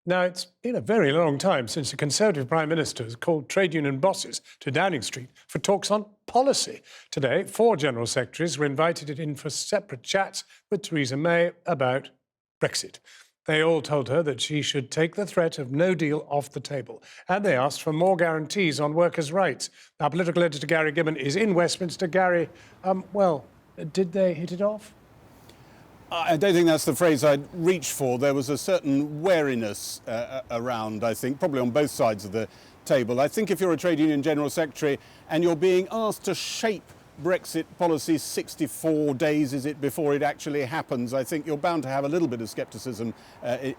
Now, it's been a very long time since a Conservative Prime Minister has called trade union bosses to Downing Street for talks on policy. Today, 4 General Secretaries were invited in for separate chats with Theresa May about Brexit. They all told her that she should take the threat of no deal off the table, and they asked for more guarantees on workers' rights. Our political editor, Gary Gibbon, is in Westminster. Gary, did they hit it off? I don't think that's the phrase I'd reach for. There was a certain wariness around, I think, probably on both sides of the table. I think if you're a trade union general secretary and you're being asked to shape Brexit policy 64 days, is it, before it actually happens, I think you're bound to have a little bit of scepticism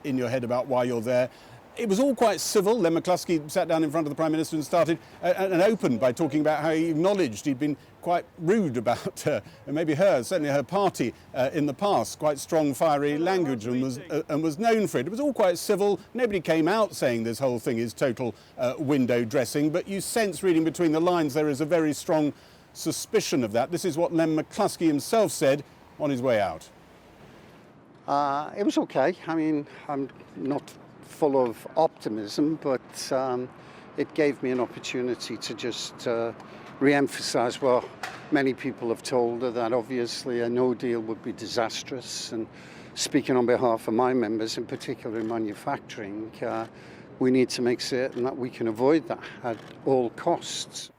in your head about why you're there. It was all quite civil. Len McCluskey sat down in front of the Prime Minister and started and opened by talking about how he acknowledged he'd been quite rude about her, and maybe her, certainly her party in the past, quite strong, fiery language, and was known for it. It was all quite civil. Nobody came out saying this whole thing is total window dressing, but you sense, reading between the lines, there is a very strong suspicion of that. This is what Len McCluskey himself said on his way out. It was okay. I mean, I'm not full of optimism, but it gave me an opportunity to just re-emphasise what many people have told her, that obviously a no deal would be disastrous. And speaking on behalf of my members, in particular in manufacturing, we need to make certain that we can avoid that at all costs.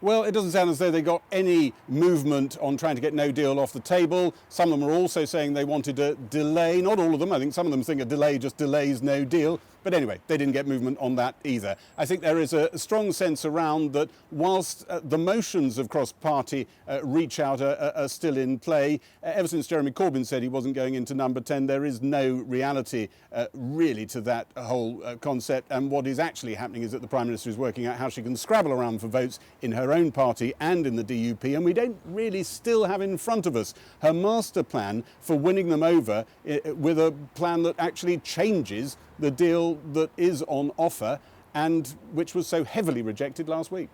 Well, it doesn't sound as though they got any movement on trying to get no deal off the table. Some of them are also saying they wanted a delay. Not all of them. I think some of them think a delay just delays no deal. But anyway, they didn't get movement on that either. I think there is a strong sense around that whilst the motions of cross-party reach out are still in play, ever since Jeremy Corbyn said he wasn't going into number 10, there is no reality really to that whole concept. And what is actually happening is that the Prime Minister is working out how she can scrabble around for votes in her own party and in the DUP. And we don't really still have in front of us her master plan for winning them over with a plan that actually changes the deal that is on offer and which was so heavily rejected last week.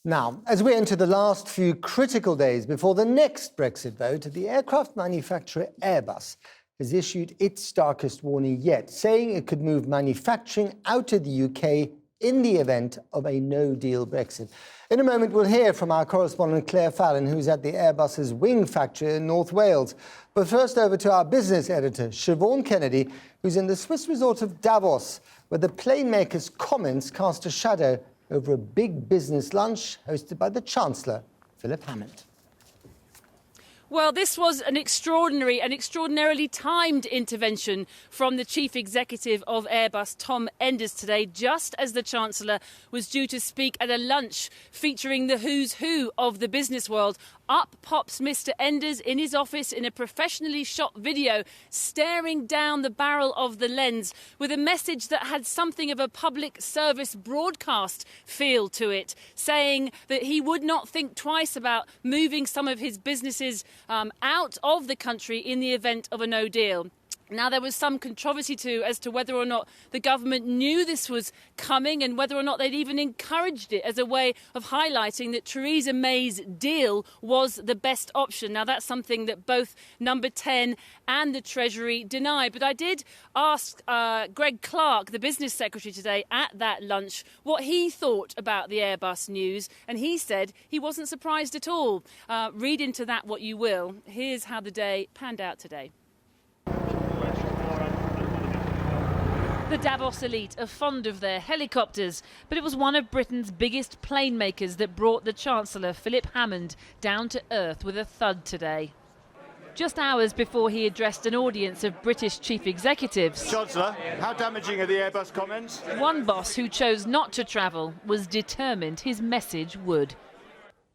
Now, as we enter the last few critical days before the next Brexit vote, the aircraft manufacturer Airbus has issued its starkest warning yet, saying it could move manufacturing out of the UK in the event of a no-deal Brexit. In a moment, we'll hear from our correspondent Claire Fallon, who's at the Airbus's wing factory in North Wales. But first, over to our business editor, Siobhan Kennedy, who's in the Swiss resort of Davos, where the plane maker's comments cast a shadow over a big business lunch hosted by the Chancellor, Philip Hammond. Well, this was an extraordinarily timed intervention from the chief executive of Airbus, Tom Enders, today, just as the Chancellor was due to speak at a lunch featuring the who's who of the business world. Up pops Mr. Enders in his office in a professionally shot video, staring down the barrel of the lens with a message that had something of a public service broadcast feel to it, saying that he would not think twice about moving some of his businesses out of the country in the event of a no deal. Now, there was some controversy too as to whether or not the government knew this was coming and whether or not they'd even encouraged it as a way of highlighting that Theresa May's deal was the best option. Now, that's something that both Number 10 and the Treasury deny. But I did ask Greg Clark, the business secretary today at that lunch, what he thought about the Airbus news. And he said he wasn't surprised at all. Read into that what you will. Here's how the day panned out today. The Davos elite are fond of their helicopters, but it was one of Britain's biggest plane makers that brought the Chancellor, Philip Hammond, down to earth with a thud today. Just hours before he addressed an audience of British chief executives, Chancellor, how damaging are the Airbus comments? One boss who chose not to travel was determined his message would.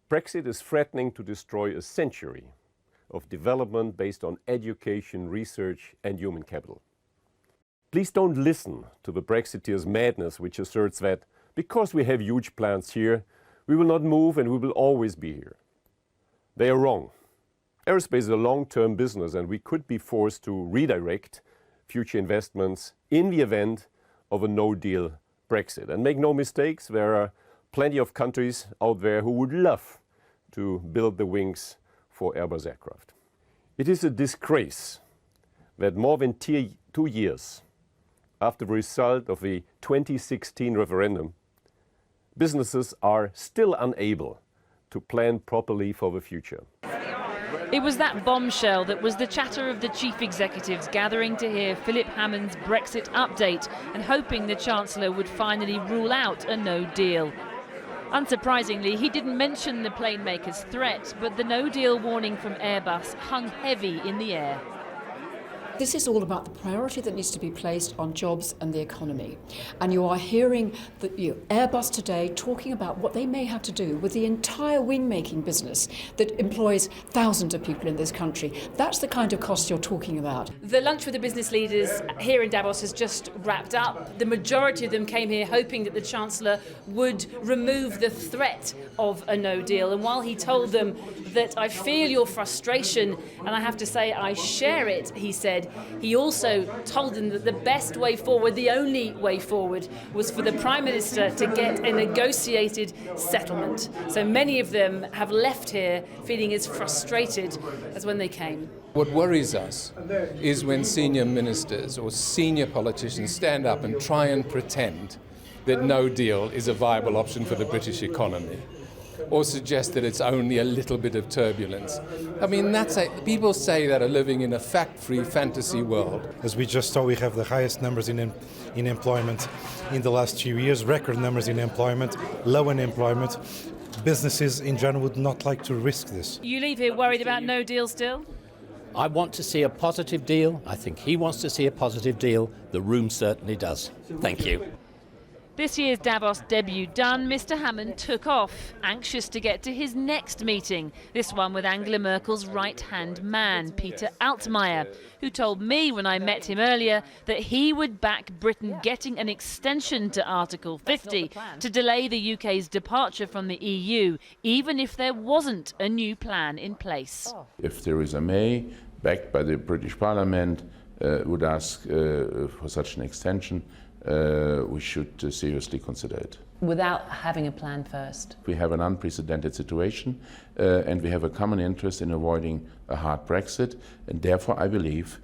Brexit is threatening to destroy a century of development based on education, research and human capital. Please don't listen to the Brexiteers' madness, which asserts that because we have huge plants here, we will not move and we will always be here. They are wrong. Aerospace is a long-term business and we could be forced to redirect future investments in the event of a no-deal Brexit. And make no mistakes, there are plenty of countries out there who would love to build the wings for Airbus aircraft. It is a disgrace that more than 2 years after the result of the 2016 referendum, businesses are still unable to plan properly for the future. It was that bombshell that was the chatter of the chief executives gathering to hear Philip Hammond's Brexit update and hoping the Chancellor would finally rule out a no deal. Unsurprisingly, he didn't mention the plane maker's threat, but the no deal warning from Airbus hung heavy in the air. This is all about the priority that needs to be placed on jobs and the economy. And you are hearing Airbus today talking about what they may have to do with the entire wing-making business that employs thousands of people in this country. That's the kind of cost you're talking about. The lunch with the business leaders here in Davos has just wrapped up. The majority of them came here hoping that the Chancellor would remove the threat of a no deal. And while he told them that I feel your frustration and I have to say I share it, he said, he also told them that the best way forward, the only way forward, was for the Prime Minister to get a negotiated settlement. So many of them have left here feeling as frustrated as when they came. What worries us is when senior ministers or senior politicians stand up and try and pretend that no deal is a viable option for the British economy, or suggest that it's only a little bit of turbulence. I mean, people say that are living in a fact-free fantasy world. As we just saw, we have the highest numbers in employment in the last few years, record numbers in employment, low unemployment. Businesses in general would not like to risk this. You leave here worried about no deal still? I want to see a positive deal. I think he wants to see a positive deal. The room certainly does. Thank you. This year's Davos debut done, Mr Hammond took off, anxious to get to his next meeting, this one with Angela Merkel's right-hand man, Peter Altmaier, who told me when I met him earlier that he would back Britain getting an extension to Article 50 to delay the UK's departure from the EU, even if there wasn't a new plan in place. If Theresa May, backed by the British Parliament, would ask for such an extension, we should seriously consider it. Without having a plan first? We have an unprecedented situation and we have a common interest in avoiding a hard Brexit, and therefore I believe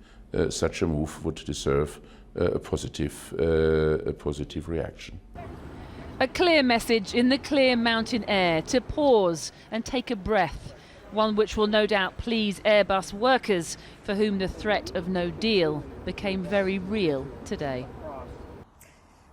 such a move would deserve a positive reaction. A clear message in the clear mountain air to pause and take a breath, one which will no doubt please Airbus workers for whom the threat of no deal became very real today.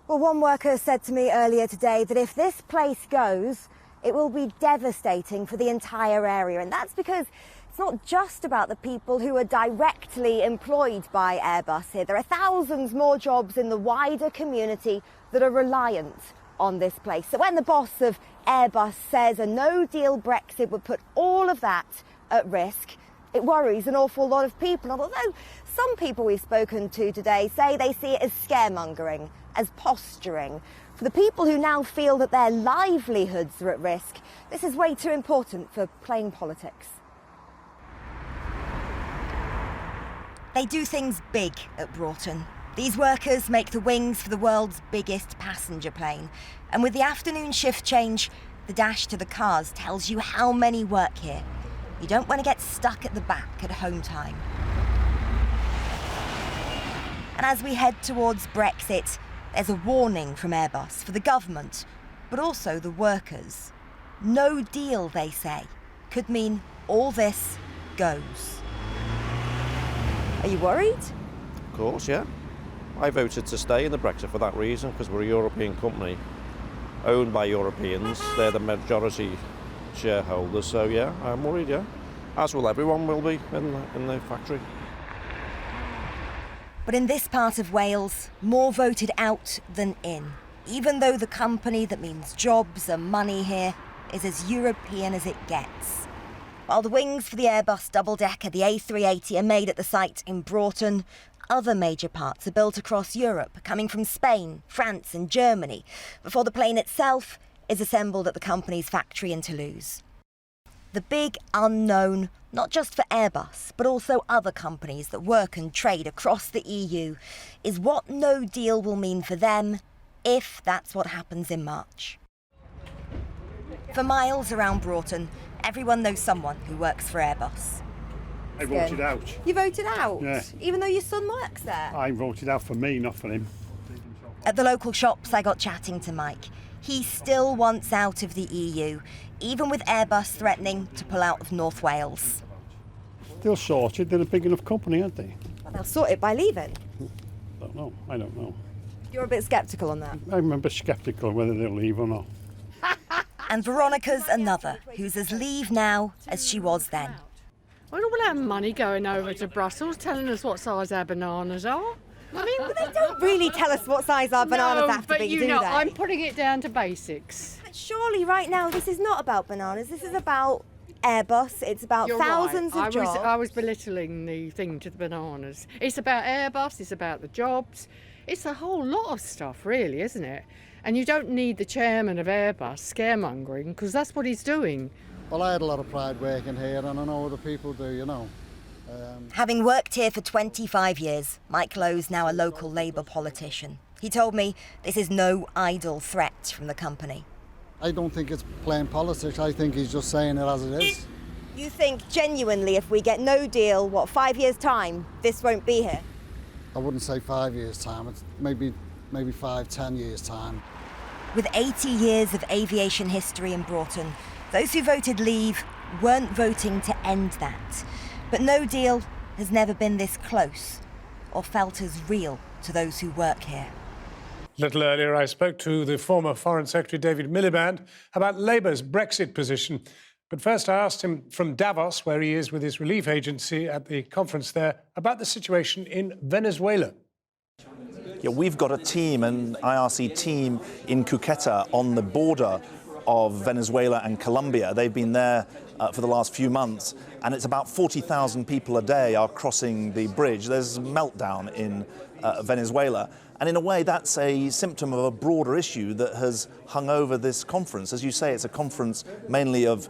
Well, one worker said to me earlier today that if this place goes, it will be devastating for the entire area. And that's because it's not just about the people who are directly employed by Airbus here. There are thousands more jobs in the wider community that are reliant on this place. So when the boss of Airbus says a no-deal Brexit would put all of that at risk, it worries an awful lot of people. And although some people we've spoken to today say they see it as scaremongering, as posturing, for the people who now feel that their livelihoods are at risk, this is way too important for playing politics. They do things big at Broughton. These workers make the wings for the world's biggest passenger plane. And with the afternoon shift change, the dash to the cars tells you how many work here. You don't want to get stuck at the back at home time. And as we head towards Brexit, there's a warning from Airbus for the government, but also the workers. No deal, they say, could mean all this goes. Are you worried? Of course, yeah. I voted to stay in the Brexit for that reason, because we're a European company owned by Europeans. They're the majority shareholders, so yeah, I'm worried, yeah. As will everyone will be in the factory. But in this part of Wales, more voted out than in, even though the company that means jobs and money here is as European as it gets. While the wings for the Airbus double-decker, the A380, are made at the site in Broughton, other major parts are built across Europe, coming from Spain, France and Germany, before the plane itself is assembled at the company's factory in Toulouse. The big unknown, not just for Airbus, but also other companies that work and trade across the EU, is what no deal will mean for them if that's what happens in March. For miles around Broughton, everyone knows someone who works for Airbus. I voted out. You voted out? Yeah. Even though your son works there? I voted out for me, not for him. At the local shops, I got chatting to Mike. He still wants out of the EU, even with Airbus threatening to pull out of North Wales. They'll sort it. They're a big enough company, aren't they? Well, they'll sort it by leaving. I don't know. You're a bit sceptical on that. I'm a bit sceptical whether they'll leave or not. And Veronica's another, who's as leave now as she was then. Well, all that money going over to Brussels telling us what size our bananas are. I mean, they don't really tell us what size our bananas have to be, do they? I'm putting it down to basics. But surely right now this is not about bananas, this is about Airbus, it's about thousands of jobs. I was belittling the thing to the bananas. It's about Airbus, it's about the jobs. It's a whole lot of stuff, really, isn't it? And you don't need the chairman of Airbus scaremongering, because that's what he's doing. Well, I had a lot of pride working here, and I know other people do, you know. Having worked here for 25 years, Mike Lowe's now a local Labour politician. He told me this is no idle threat from the company. I don't think it's plain politics. I think he's just saying it as it is. You think genuinely if we get no deal, 5 years' time, this won't be here? I wouldn't say 5 years' time. It's maybe 5-10 years' time. With 80 years of aviation history in Broughton, those who voted leave weren't voting to end that. But no deal has never been this close or felt as real to those who work here. A little earlier, I spoke to the former Foreign Secretary David Miliband about Labour's Brexit position. But first, I asked him from Davos, where he is with his relief agency at the conference there, about the situation in Venezuela. Yeah, we've got a team, an IRC team in Cuqueta on the border of Venezuela and Colombia. They've been there for the last few months, and it's about 40,000 people a day are crossing the bridge. There's a meltdown in Venezuela, and in a way that's a symptom of a broader issue that has hung over this conference. As you say, it's a conference mainly of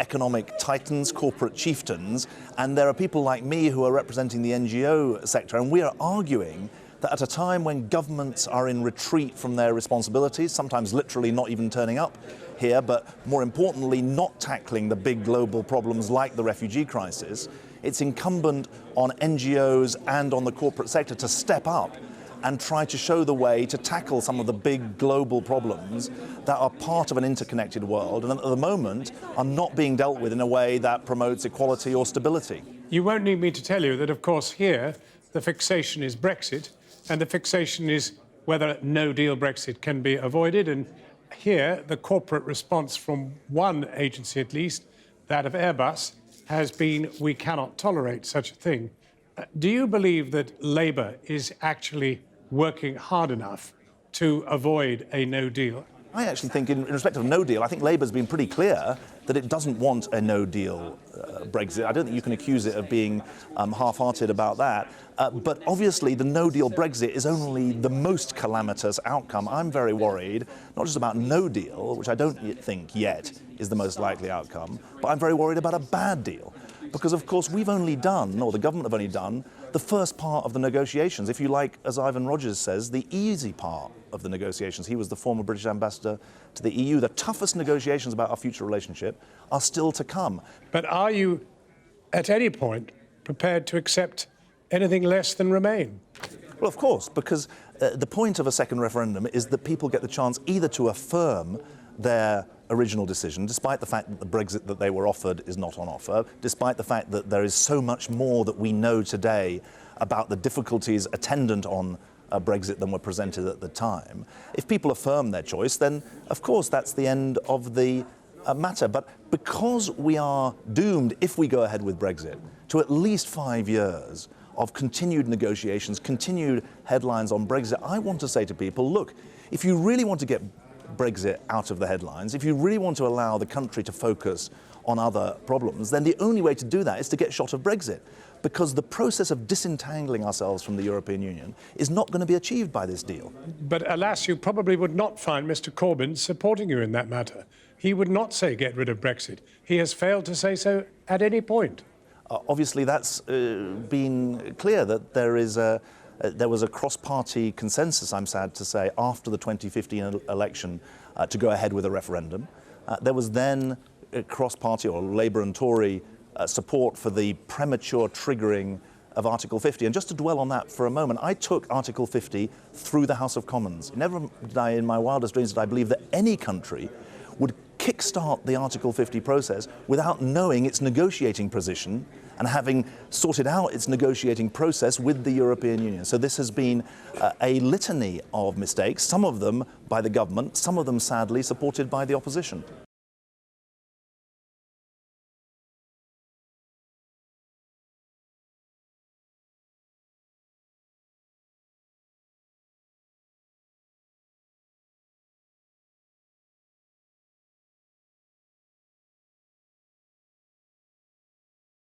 economic titans, corporate chieftains, and there are people like me who are representing the NGO sector, and we are arguing that at a time when governments are in retreat from their responsibilities, sometimes literally not even turning up here, but more importantly, not tackling the big global problems like the refugee crisis, it's incumbent on NGOs and on the corporate sector to step up and try to show the way to tackle some of the big global problems that are part of an interconnected world and at the moment are not being dealt with in a way that promotes equality or stability. You won't need me to tell you that, of course, here the fixation is Brexit, and the fixation is whether no-deal Brexit can be avoided. And here, the corporate response from one agency, at least, that of Airbus, has been, we cannot tolerate such a thing. Do you believe that Labour is actually working hard enough to avoid a no-deal? I actually think, in respect of no deal, I think Labour's been pretty clear that it doesn't want a no-deal Brexit. I don't think you can accuse it of being half-hearted about that. But obviously, the no-deal Brexit is only the most calamitous outcome. I'm very worried, not just about no deal, which I don't think yet is the most likely outcome, but I'm very worried about a bad deal. Because, of course, we've only done, or the government have only done, the first part of the negotiations. If you like, as Ivan Rogers says, the easy part of the negotiations. He was the former British ambassador to the EU. The toughest negotiations about our future relationship are still to come. But are you, at any point, prepared to accept anything less than Remain? Well, of course, because the point of a second referendum is that people get the chance either to affirm their original decision, despite the fact that the Brexit that they were offered is not on offer, despite the fact that there is so much more that we know today about the difficulties attendant on Brexit than were presented at the time. If people affirm their choice, then of course that's the end of the matter. But because we are doomed, if we go ahead with Brexit, to at least 5 years of continued negotiations, continued headlines on Brexit, I want to say to people, look, if you really want to get Brexit out of the headlines, if you really want to allow the country to focus on other problems, then the only way to do that is to get shot of Brexit. Because the process of disentangling ourselves from the European Union is not going to be achieved by this deal. But alas, you probably would not find Mr Corbyn supporting you in that matter. He would not say get rid of Brexit. He has failed to say so at any point. Obviously, that's been clear that there was a cross-party consensus, I'm sad to say, after the 2015 election to go ahead with a referendum. There was then a cross-party, or Labour and Tory, support for the premature triggering of Article 50. And just to dwell on that for a moment, I took Article 50 through the House of Commons. Never did I, in my wildest dreams, did I believe that any country would kickstart the Article 50 process without knowing its negotiating position and having sorted out its negotiating process with the European Union. So this has been a litany of mistakes, some of them by the government, some of them sadly supported by the opposition.